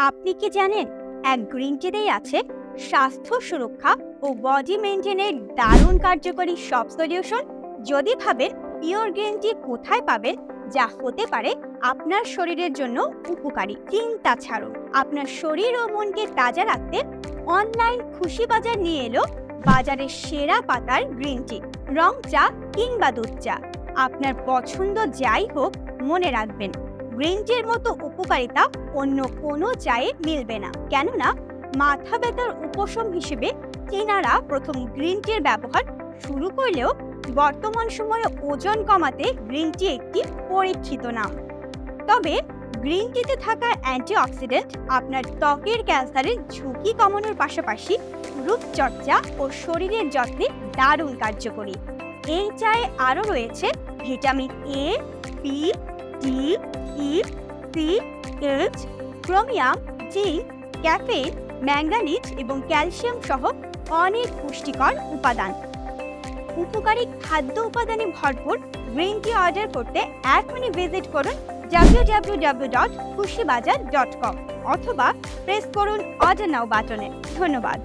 আপনি কি জানেন এক গ্রিন টিতেই আছে স্বাস্থ্য সুরক্ষা ও বডি মেনটেনের দারুণ কার্যকরী সব সলিউশন? যদি ভাবেন পিওর গ্রিন টি কোথায় পাবেন যা হতে পারে আপনার শরীরের জন্য উপকারী, চিন্তা ছাড়ুন। আপনার শরীর ও মনকে তাজা রাখতে অনলাইন খুশি বাজার নিয়ে এলো বাজারের সেরা পাতার গ্রিন টি। রং চা কিংবা দুধ চা, আপনার পছন্দ যাই হোক, মনে রাখবেন গ্রিন টির মতো উপকারিতা অন্য কোনো চায়ে মিলবে না। কেননা মাথা ব্যথার উপশম হিসেবে চীনারা প্রথম গ্রিন টির ব্যবহার শুরু করলেও বর্তমান সময়ে ওজন কমাতে গ্রিন টি একটি পরীক্ষিত নাম। তবে গ্রিন টিতে থাকা অ্যান্টিঅক্সিডেন্ট আপনার ত্বকের ক্যান্সারের ঝুঁকি কমানোর পাশাপাশি রূপচর্চা ও শরীরের যত্নে দারুণ কার্যকরী। এই চায়ে আরও রয়েছে vitamin A, P, D, E, C, H, chromium, zinc, caffeine, manganese এবং ক্যালসিয়াম সহ অনেক পুষ্টিকর উপাদান। উপকারী খাদ্য উপাদানে ভরপুর গ্রিন টি অর্ডার করতে এখনই ভিজিট করুন www.khushibazar.com অথবা প্রেস করুন অর্ডার নাও বাটনে। ধন্যবাদ।